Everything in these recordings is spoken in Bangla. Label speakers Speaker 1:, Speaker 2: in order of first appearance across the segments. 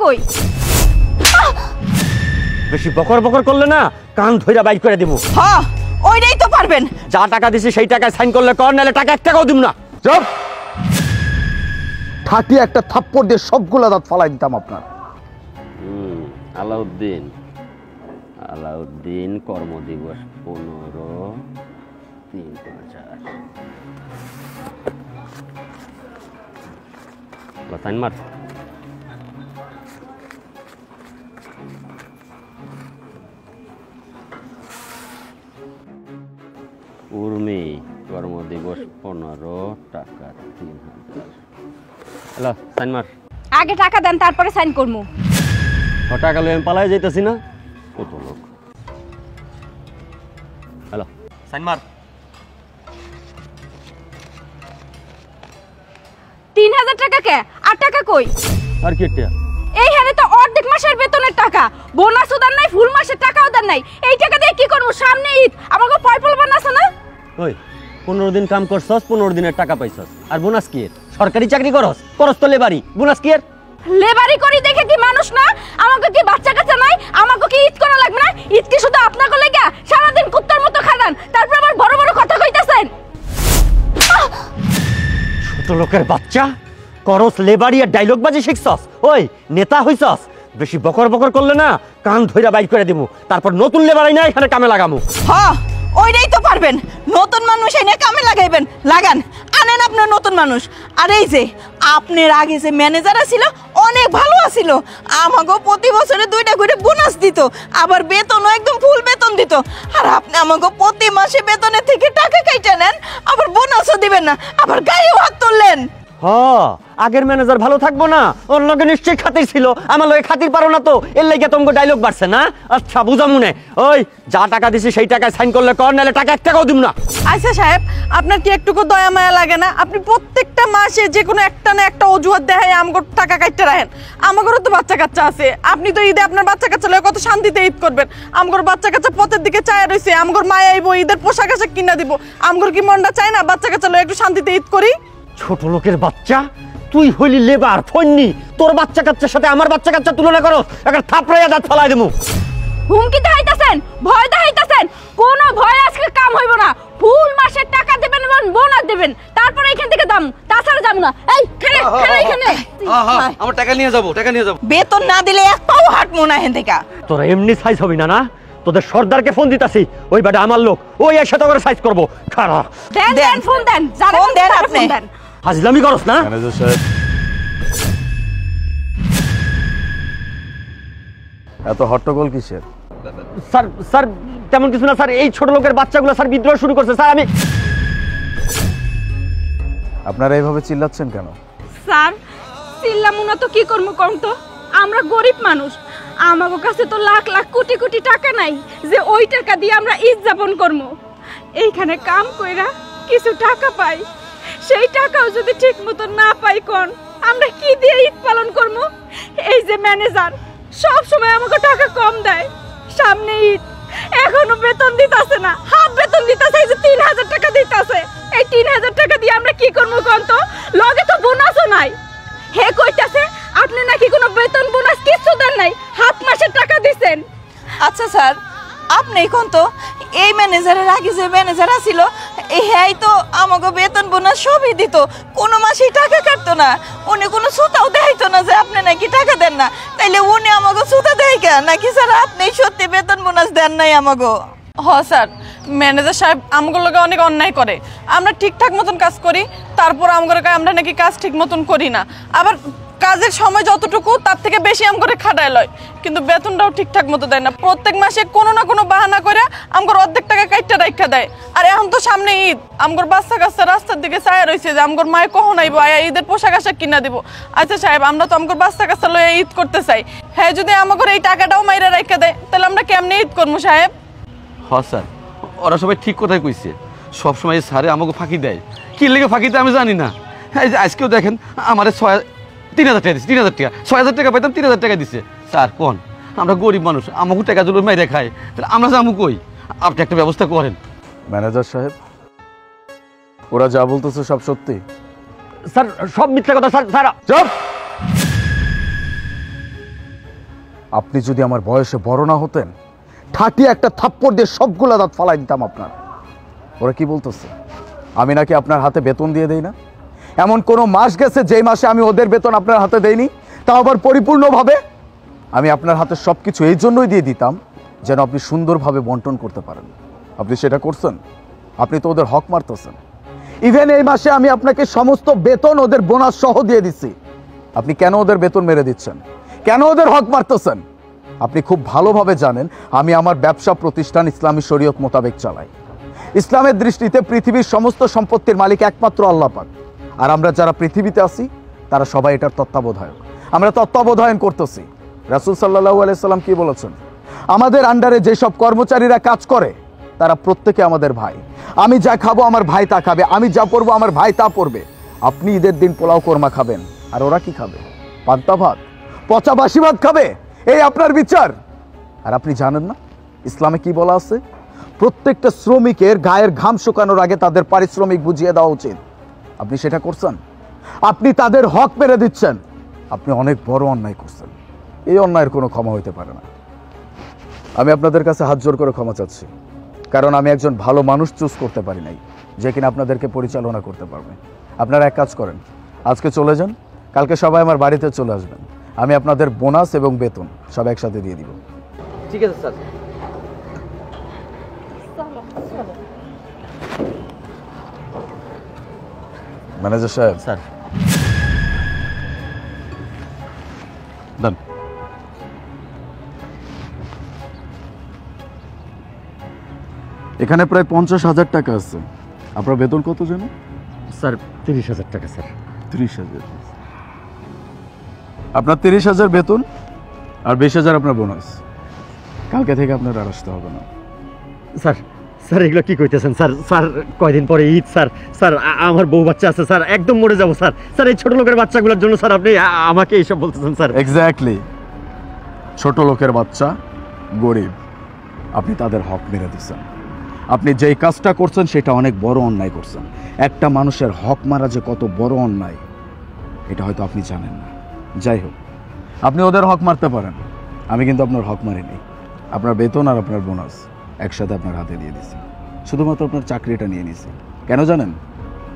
Speaker 1: কই?
Speaker 2: বেশি বকর বকর করলে না কান ধইরা বাইর করে দেব।
Speaker 1: হ্যাঁ ওইটাই তো পারবেন।
Speaker 2: যা টাকা দিছি সেই টাকায় সাইন করলে কর, নাহলে টাকা এক টাকাও দিব না।
Speaker 3: চুপ! ঠাটিয়ে একটা থাপ্পড় দিয়ে সবগুলা দাঁত ফালাই দিতাম আপনার।
Speaker 2: আলাউদ্দিন, আলাউদ্দিন কর্মদিবস 15/3/2000। সাইন মার। উর্মি কর্মদিবস 15 টাকা 3000। হ্যালো সাইন মার।
Speaker 1: আগে টাকা দেন তারপরে সাইন করবো।
Speaker 2: টাকা লয়ে আমি পালাই যাইতেছি না, কত লোক। হ্যালো সাইন মার।
Speaker 1: 3000 টাকা কে? আর টাকা কই?
Speaker 2: আর কি এটা?
Speaker 1: এই হারে তো অর্ধেক মাসের বেতনের টাকা, বোনাসও দেন নাই, ফুল মাসের টাকাও দেন নাই। এই টাকা দিয়ে কি করব? সামনে ঈদ, আমাকে পয়পল বানাছে না?
Speaker 2: ওই 15 দিন কাম করছস, 15 দিনের টাকা পাইছস, আর বোনাস কি এর? সরকারি চাকরি করস তো লেবারি, বোনাস কি এর?
Speaker 1: লেবারি করি দেখে কি মানুষ না? আমাকে কি বাচ্চা কাচ্চা নাই? আমাকে কি ঈদ করা লাগবে না? ঈদ কি শুধু আপনাকে লাগা? সারা দিন কুত্তার মতো খাদান, তারপর আবার বড় বড় কথা কইতাছেন।
Speaker 2: ছোট লোকের বাচ্চা, করস লেবারি আর ডায়লগ বাজি শিখছস? ওই নেতা হইছস? বেশি বকর বকর করলে না কান ধইরা বাইর করে দেব, তারপর নতুন লেবারি না এখানে কামে লাগামু।
Speaker 1: হ্যাঁ ওইটাই তো পারবেন। নতুন মানুষ এনে কামে লাগাইবেন, লাগান, আনেন আপনার নতুন মানুষ। আর এই যে আপনার আগে যে ম্যানেজার ছিল অনেক ভালো আছিল, আমাকে প্রতি বছরে 2টা করে বোনাস দিত, আবার বেতনও একদম ফুল বেতন দিত। আর আপনি আমাকে প্রতি মাসে বেতনের থেকে টাকা কাইটা নেন, আবার বোনাসও দিবেন না, আবার গায়েও হাত তুললেন।
Speaker 2: আগের ম্যানেজার ভালো থাকবো না? ওর লগে নিশ্চয়ই খাতির ছিল, আমার লগে খাতির পারো না তো, এর লাগে তোমাকে ডায়লগ বাড়ছে না? আচ্ছা বুঝা মনে। ওই যা টাকা দিছি সেই টাকায় সাইন করলে কর, নাহলে টাকা এক টাকাও দিব না।
Speaker 4: আচ্ছা সাহেব, আপনার কি একটুকু দয়া মায়া লাগে না? আপনি প্রত্যেকটা মাসে যে কোনো একটা না একটা অজুহাত দেখায় আমগো টাকা কাটতে রাখেন। আমাগরও তো বাচ্চা কাচ্চা আছে, আপনি তো ঈদে আপনার বাচ্চা কাচ্চা লয়ে কত শান্তিতে ঈদ করবেন। আমগর বাচ্চা কাচ্চা পথের দিকে চায় রইছে, আমগর মায়া আইবো, ঈদের পোশাক আশাক কিনা দিব। আমগর কি মনটা চায় না বাচ্চা কাচ্চা লয়ে একটু শান্তিতে ঈদ করি?
Speaker 2: ছোট লোকের বাচ্চা, তুই হইলি লেবার ফন্নি, তোর বাচ্চা কাচ্চার সাথে আমার বাচ্চা কাচ্চা তুলনা করো, একটা থাপড়াইয়া দাঁত ফলাই দেবো।
Speaker 1: হুমকি দেখাইতাছেন, ভয় দেখাইতাছেন, কোনো ভয় আজকে কাম হইব না। ফুল মাসের টাকা দেবেন এবং বোনাস দেবেন, তারপর এখান থেকে দাম, তাছাড়া যাব না। এই খেলে খেলে এখানে
Speaker 5: আমার টাকা নিয়ে যাব, টাকা নিয়ে যাব।
Speaker 1: বেতন না দিলে এক পাও হাঁটবো না এখান থেকে।
Speaker 2: তোরা এমনি সাইজ হবি না না? তোদের সর্দারকে ফোন দিতাছি, ওই বেটা আমার লোক, ওই একসাথে করে সাইজ করবো। খারাপ
Speaker 1: দেন দেন ফোন দেন, ফোন দেন আপনি।
Speaker 2: হাজলামি করস না?
Speaker 3: ম্যানেজার সাহেব, এত হট্টগোল কিসের?
Speaker 2: স্যার স্যার তেমন কিছু না স্যার, এই ছোট লোকের বাচ্চাগুলো স্যার বিদ্রোহ শুরু করছে স্যার। আমি
Speaker 3: আপনারা এইভাবে চিল্লাচ্ছেন কেন?
Speaker 1: স্যার চিল্লামু না তো কি করবো কোন তো? আমরা গরিব মানুষ, আমাদের কাছে তো লাখ লাখ কোটি কোটি টাকা নাই যে ওই টাকা দিয়ে আমরা ঈদ যাপন করবো। এইখানে কাম কইরা কিছু টাকা পাই, সেই টাকাও যদি ঠিক মতো না পাই কোন আমরা কি দিয়ে ঈদ পালন করবো? এই যে ম্যানেজার সব সময় আমাকে টাকা কম দেয়, সামনে ঈদ, এখনো বেতন দিতাছে না, হাফ বেতন দিতাছে, এই যে 3000 টাকা দিতাছে। এই 3000 টাকা দিয়ে আমরা কি করবো কোন তো? লগে তো বোনাসও নাই। হে কইতাছে আপনি নাকি কোনো বেতন বোনাস কিছু দেন নাই, হাফ মাসের টাকা দিবেন।
Speaker 6: আচ্ছা স্যার, আপনি কোন তো এই ম্যানেজারের আগে যে ম্যানেজার ছিল এই তো আমাকে বেতন বোনাস সবই দিত, কোনো মাসেই টাকা কাটতো না, উনি কোনো সুতাও দেখাইতো না যে আপনি নাকি টাকা দেন না। তাইলে উনি আমাকে সুতা দেয় কেন? নাকি স্যার আপনি সত্যি বেতন বোনাস দেন নাই আমাকে?
Speaker 4: হ স্যার, ম্যানেজার সাহেব আমগুলো লোকে অনেক অন্যায় করে। আমরা ঠিকঠাক মতন কাজ করি, তারপর আমগুলো আমরা নাকি কাজ ঠিক মতন করি না, আবার কাজের সময় যতটুকু তার থেকে বেশি আম করে খাটায় লয়, কিন্তু বেতনটাও ঠিকঠাক মতো দেয় না। প্রত্যেক মাসে কোনো না কোনো বাহানা করে আমগর অর্ধেক টাকা কাইটটা রাখা দেয়। আর এখন তো সামনে ঈদ, আমগর বাচ্চা কাচ্চা রাস্তার দিকে ছায়া রয়েছে যে আমগর মায়ে কখন আইব, আয়া ঈদের পোশাক আশাক কিনা দিব। আচ্ছা সাহেব, আমরা তো আমগর বাচ্চা কাচ্চা লয়ে ঈদ করতে চাই, হ্যাঁ যদি আমাগর এই টাকাটাও মাইরা রাখা দেয় তাহলে আমরা কেমনে ঈদ করবো সাহেব?
Speaker 5: হ্যাঁ স্যার, ওরা সবাই ঠিক কথাই কইছে, সবসময় স্যারে আমাকে ফাঁকি দেয়। কি লেগে ফাঁকি দেয় আমি জানি না। হ্যাঁ আজকেও দেখেন আমার 3000 টাকা দিচ্ছে, 3000 টাকা, 6000 টাকা পাইতাম 3000 টাকা দিচ্ছে। স্যার কোন আমরা গরিব মানুষ, আমাকে টাকা জন্য মেরে খাই, তাহলে আমরা যাবো কই? আপনি একটা ব্যবস্থা করেন।
Speaker 3: ম্যানেজার সাহেব, ওরা যা বলতেছে সব সত্যি?
Speaker 2: স্যার সব মিথ্যা কথা স্যার। স্যার
Speaker 3: চুপ! আপনি যদি আমার বয়সে বড় না হতেন, ঠাটিয়ে একটা থাপ্পড় দিয়ে সবগুলো দাঁত ফালাই দিতাম আপনার। ওরা কি বলতেছে আমি নাকি আপনার হাতে বেতন দিয়ে দেই না? এমন কোনো মাস গেছে যেই মাসে আমি ওদের বেতন আপনার হাতে দেইনি, তাও আবার পরিপূর্ণভাবে। আমি আপনার হাতে সব কিছু এই জন্যই দিয়ে দিতাম যেন আপনি সুন্দরভাবে বন্টন করতে পারেন। আপনি সেটা করছেন? আপনি তো ওদের হক মারতেছেন। ইভেন এই মাসে আমি আপনাকে সমস্ত বেতন ওদের বোনাস সহ দিয়ে দিচ্ছি। আপনি কেন ওদের বেতন মেরে দিচ্ছেন? কেন ওদের হক মারতেছেন? আপনি খুব ভালোভাবে জানেন আমি আমার ব্যবসা প্রতিষ্ঠান ইসলামী শরীয়ত মোতাবেক চালাই। ইসলামের দৃষ্টিতে পৃথিবীর সমস্ত সম্পত্তির মালিক একমাত্র আল্লাহ পাক। আর আমরা যারা পৃথিবীতে আছি তারা সবাই এটার তত্ত্বাবধায়ক। আমরা তত্ত্বাবধায়ন করতেছি। রাসূল সাল্লাল্লাহু আলাইহি সাল্লাম কি বলেছেন? আমাদের আন্ডারে যেসব কর্মচারীরা কাজ করে তারা প্রত্যেকে আমাদের ভাই। আমি যা খাবো আমার ভাই তা খাবে, আমি যা পরবো আমার ভাই তা পরবে। আপনি ঈদের দিন পোলাও কোরমা খাবেন, আর ওরা কি খাবে? পান্তা ভাত, পচা বাসি ভাত খাবে। এই আপনার বিচার? আর আপনি জানেন না ইসলামে কি বলা আছে? প্রত্যেকটা শ্রমিকের গায়ের ঘাম শুকানোর আগে তাদের পারিশ্রমিক বুঝিয়ে দেওয়া উচিত। আপনি সেটা করছেন? আপনি তাদের হক মেরে দিচ্ছেন। আপনি অনেক বড় অন্যায় করছেন। এই অন্যায়ের কোনো ক্ষমা হইতে পারে না। আমি আপনাদের কাছে হাত জোর করে ক্ষমা চাচ্ছি, কারণ আমি একজন ভালো মানুষ চুজ করতে পারি নাই যে কিনা আপনাদেরকে পরিচালনা করতে পারবে। আপনারা এক কাজ করেন, আজকে চলে যান, কালকে সবাই আমার বাড়িতে চলে আসবেন। আমি আপনাদের বোনাস এবং বেতন সব একসাথে দিয়ে দিব।
Speaker 2: ঠিক আছে স্যার।
Speaker 3: ম্যানেজার সাহেব,
Speaker 2: স্যার
Speaker 3: দেন। এখানে প্রায় 50,000 টাকা আছে। আপনার বেতন কত যেন?
Speaker 2: স্যার 30,000 টাকা স্যার।
Speaker 3: 30,000। আপনার 30,000 বেতন আর 20,000 আপনার বোনাস। কালকে থেকে আপনার আর আসতে হবে না।
Speaker 2: স্যার স্যার এগুলো কি কইতেছেন স্যার? স্যার কয়দিন পরে ঈদ স্যার। স্যার আমার বউ বাচ্চা আছে স্যার, একদম মরে যাবো স্যার। স্যার এই ছোট লোকের বাচ্চাগুলোর জন্য স্যার আপনি আমাকে এইসব বলতেছেন স্যার?
Speaker 3: এক্স্যাক্টলি, ছোট লোকের বাচ্চা, গরিব, আপনি তাদের হক মেরে দিচ্ছেন। আপনি যেই কাজটা করছেন সেটা অনেক বড় অন্যায় করছেন। একটা মানুষের হক মারা যে কত বড় অন্যায় এটা হয়তো আপনি জানেন না। যাই হোক, আপনি ওদের হক মারতে পারেন, আমি কিন্তু আপনার হক মারিনি। আপনার বেতন আর আপনার বোনাস একসাথে আপনার হাতে দিয়ে দিছি। শুধুমাত্র আপনার চাকরিটা নিয়ে নিছি। কেন জানেন?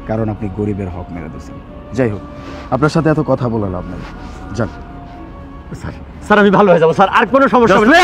Speaker 3: কারণ আপনি গরিবের হক মেরে দিয়েছেন। যাই হোক, আপনার সাথে এত কথা বলে লাভ নেই, যান।
Speaker 2: স্যার স্যার আমি ভালো হয়ে যাবো স্যার, আর কোনো সমস্যা হবে না।